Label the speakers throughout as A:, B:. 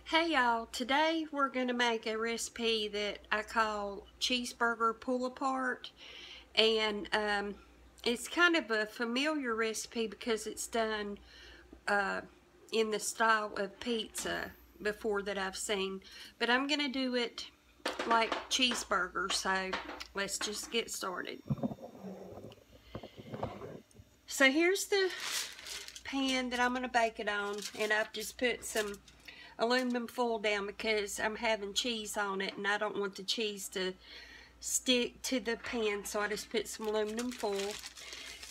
A: Hey y'all, today we're going to make a recipe that I call cheeseburger pull apart, and it's kind of a familiar recipe because it's done in the style of pizza before that I've seen, but I'm going to do it like cheeseburger, so let's just get started. So here's the pan that I'm going to bake it on, and I've just put some aluminum foil down because I'm having cheese on it and I don't want the cheese to stick to the pan, so I just put some aluminum foil.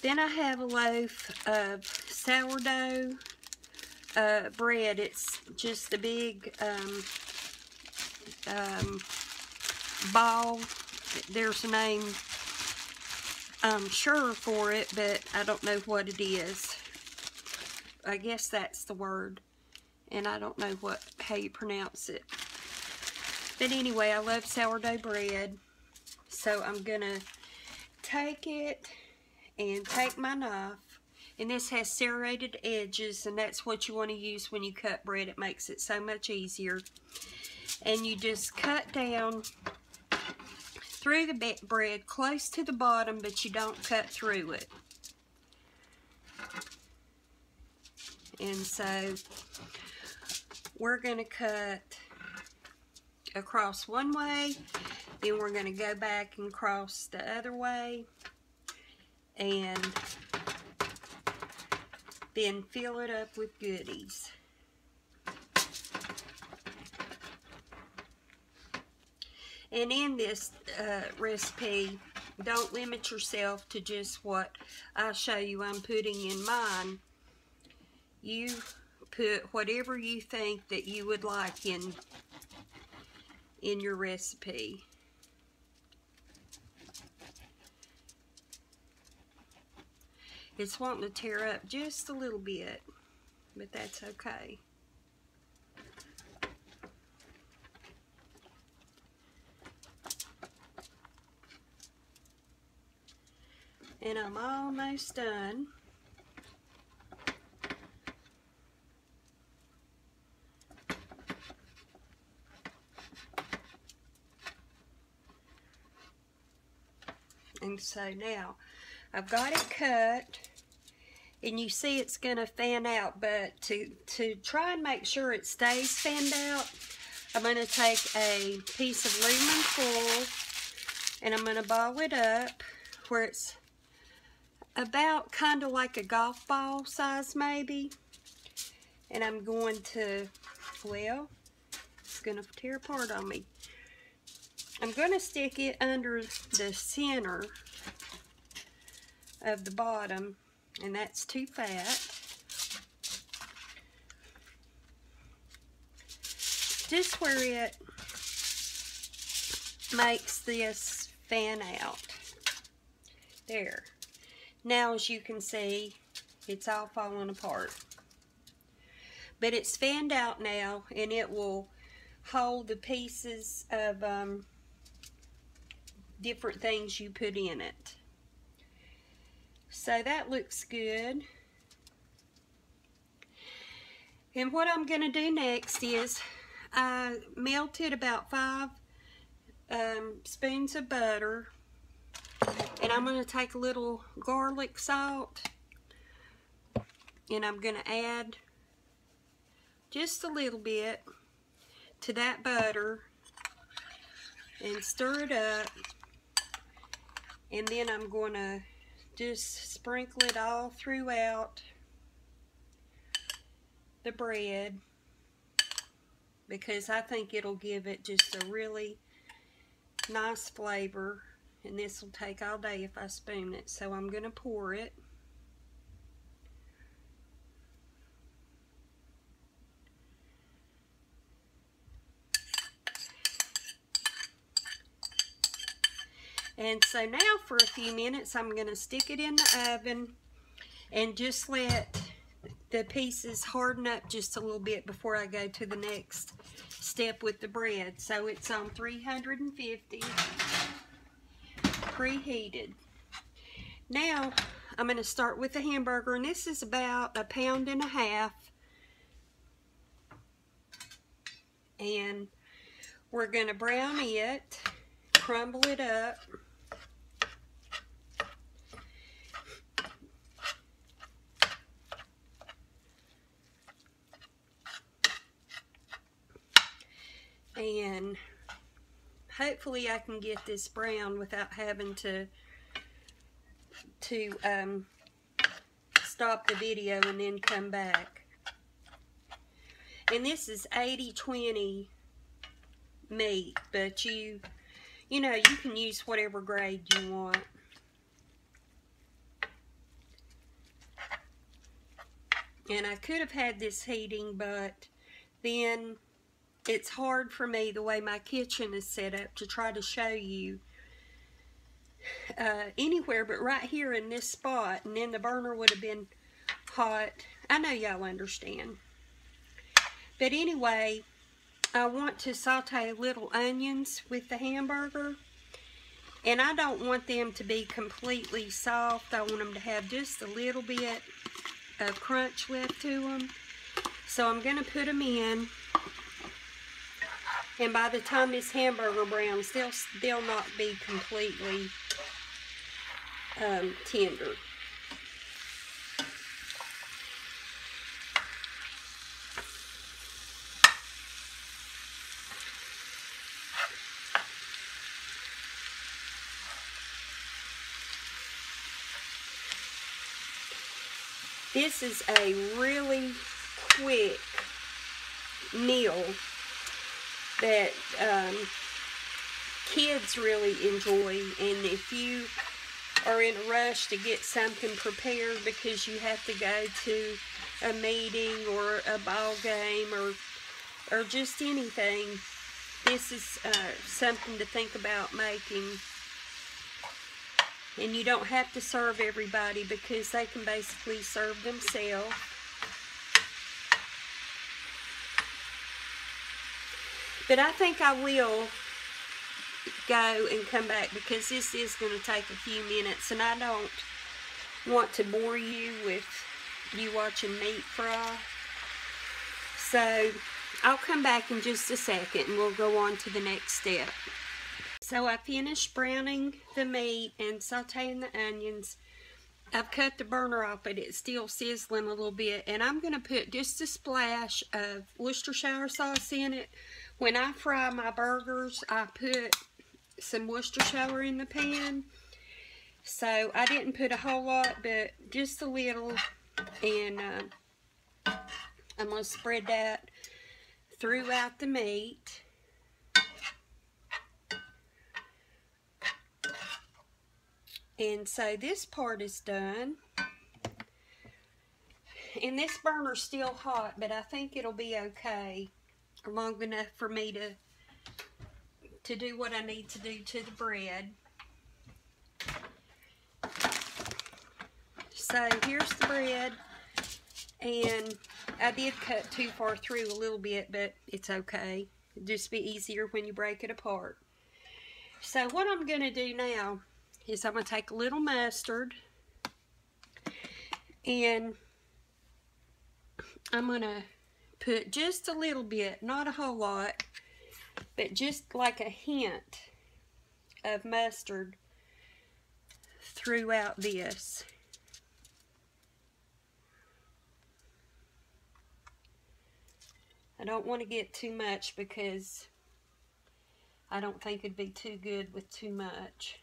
A: Then I have a loaf of sourdough bread. It's just a big ball. There's a name I'm sure for it, but I don't know what it is. I guess that's the word, and I don't know how you pronounce it. But anyway, I love sourdough bread, so I'm gonna take it and take my knife, and this has serrated edges, and that's what you want to use when you cut bread. It makes it so much easier. And you just cut down through the bread close to the bottom, but you don't cut through it. And so we're going to cut across one way, then we're going to go back and cross the other way, and then fill it up with goodies. And in this recipe, don't limit yourself to just what I show you I'm putting in mine. You put whatever you think that you would like in your recipe. It's wanting to tear up just a little bit, but that's okay. And I'm almost done. And so now I've got it cut, and you see it's going to fan out, but to try and make sure it stays fanned out, I'm going to take a piece of aluminum foil and I'm going to ball it up where it's about kind of like a golf ball size maybe, and I'm going to, well, it's going to tear apart on me. I'm going to stick it under the center of the bottom, and that's too fat. Just where it makes this fan out. There. Now, as you can see, it's all falling apart. But it's fanned out now, and it will hold the pieces of different things you put in it. So that looks good. And what I'm going to do next is I melted about 5 spoons of butter, and I'm going to take a little garlic salt, and I'm going to add just a little bit to that butter and stir it up. And then I'm going to just sprinkle it all throughout the bread, because I think it'll give it just a really nice flavor. And this will take all day if I spoon it. So I'm going to pour it. And so now for a few minutes I'm going to stick it in the oven and just let the pieces harden up just a little bit before I go to the next step with the bread. So it's on 350, preheated. Now I'm going to start with the hamburger, and this is about 1.5 pounds. And we're going to brown it, crumble it up. And hopefully I can get this brown without having to stop the video and then come back. And this is 80-20 meat, but you know, you can use whatever grade you want. And I could have had this heating, but then it's hard for me, the way my kitchen is set up, to try to show you anywhere but right here in this spot, and then the burner would have been hot. I know y'all understand. But anyway, I want to saute little onions with the hamburger, and I don't want them to be completely soft. I want them to have just a little bit of crunch left to them. So I'm going to put them in, and by the time this hamburger browns, they'll not be completely tender. This is a really quick meal that kids really enjoy, and if you are in a rush to get something prepared because you have to go to a meeting or a ball game or just anything, this is something to think about making. And you don't have to serve everybody because they can basically serve themselves. But I think I will go and come back because this is going to take a few minutes, and I don't want to bore you with you watching meat fry. So I'll come back in just a second and we'll go on to the next step. So I finished browning the meat and sauteing the onions. I've cut the burner off, but it's still sizzling a little bit. And I'm going to put just a splash of Worcestershire sauce in it. When I fry my burgers, I put some Worcestershire in the pan. So I didn't put a whole lot, but just a little. And I'm going to spread that throughout the meat. And so this part is done. And this burner's still hot, but I think it'll be okay. Long enough for me to do what I need to do to the bread. So here's the bread. And I did cut too far through a little bit, but it's okay. It'll just be easier when you break it apart. So what I'm going to do now is I'm going to take a little mustard, and I'm going to put just a little bit, not a whole lot, but just like a hint of mustard throughout this. I don't want to get too much because I don't think it'd be too good with too much.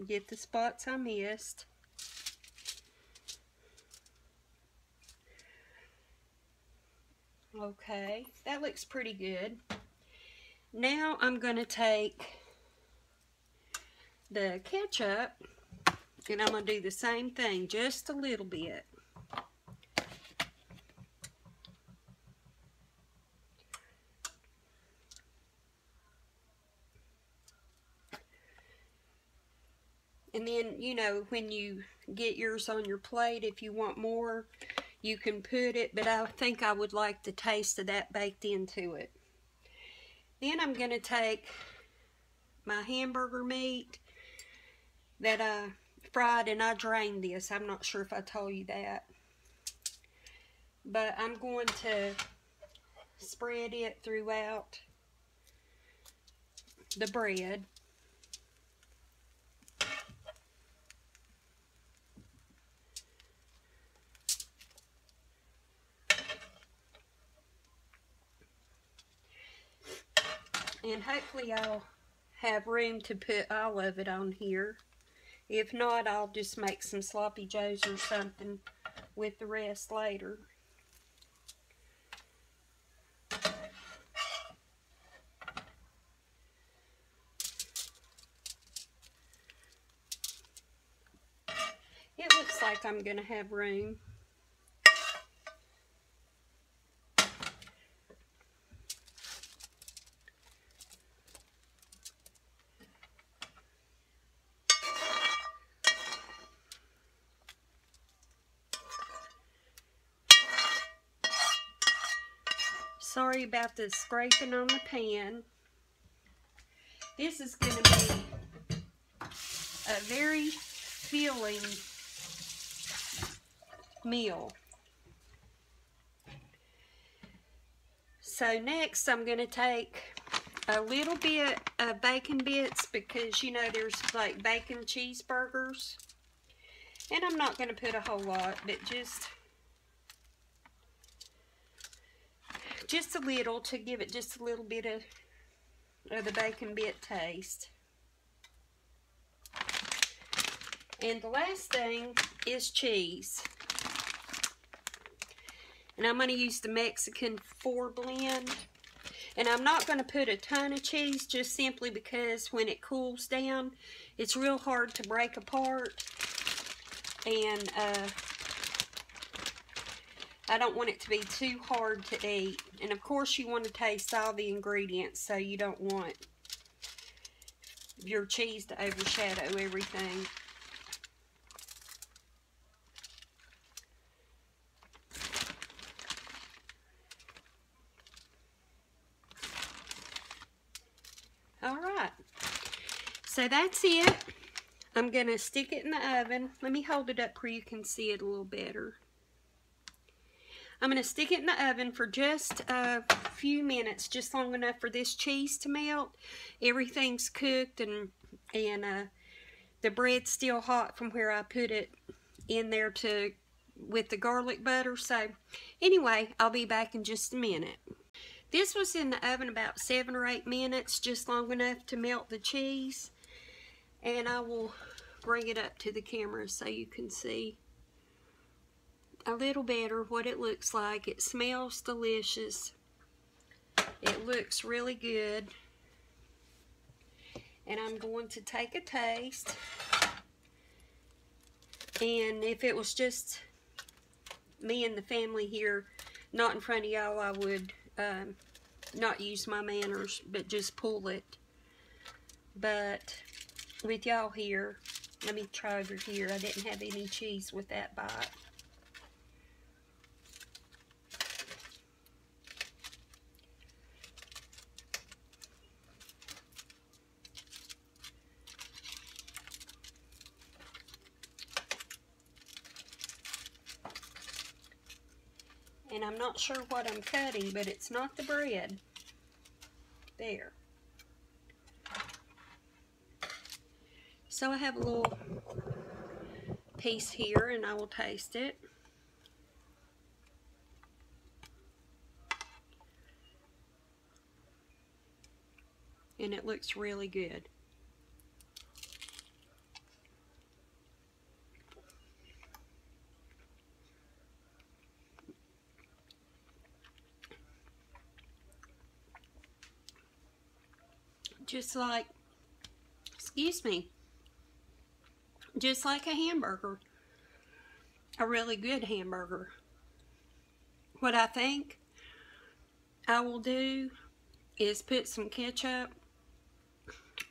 A: Get the spots I missed. Okay, that looks pretty good. Now I'm going to take the ketchup and I'm going to do the same thing, just a little bit. And then, you know, when you get yours on your plate, if you want more, you can put it. But I think I would like the taste of that baked into it. Then I'm going to take my hamburger meat that I fried, and I drained this. I'm not sure if I told you that. but I'm going to spread it throughout the bread. And hopefully I'll have room to put all of it on here. If not, I'll just make some sloppy joes or something with the rest later. It looks like I'm going to have room. Sorry about the scraping on the pan. This is going to be a very filling meal. So next I'm going to take a little bit of bacon bits, because you know there's like bacon cheeseburgers. And I'm not going to put a whole lot, but just a little to give it just a little bit of the bacon bit taste. And the last thing is cheese. And I'm going to use the Mexican 4 blend. And I'm not going to put a ton of cheese, just simply because when it cools down, it's real hard to break apart. And I don't want it to be too hard to eat. And of course you want to taste all the ingredients, so you don't want your cheese to overshadow everything. Alright, so that's it. I'm going to stick it in the oven. Let me hold it up where you can see it a little better. I'm going to stick it in the oven for just a few minutes, just long enough for this cheese to melt. Everything's cooked and the bread's still hot from where I put it in there with the garlic butter. So anyway, I'll be back in just a minute. This was in the oven about 7 or 8 minutes, just long enough to melt the cheese. And I will bring it up to the camera so you can see a little better what it looks like. It smells delicious. It looks really good. And I'm going to take a taste. And if it was just me and the family here, not in front of y'all, I would not use my manners, but just pull it. But with y'all here, let me try over here. I didn't have any cheese with that bite. And I'm not sure what I'm cutting, but it's not the bread. There. So I have a little piece here, and I will taste it. And it looks really good. Just like, excuse me, just like a hamburger. A really good hamburger. What I think I will do is put some ketchup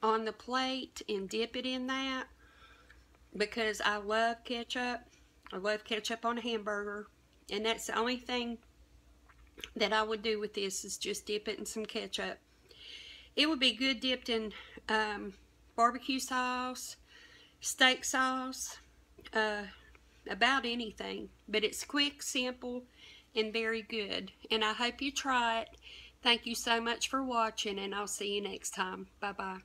A: on the plate and dip it in that, because I love ketchup. I love ketchup on a hamburger, and that's the only thing that I would do with this, is just dip it in some ketchup. It would be good dipped in barbecue sauce, steak sauce, about anything. But it's quick, simple, and very good. And I hope you try it. Thank you so much for watching, and I'll see you next time. Bye-bye.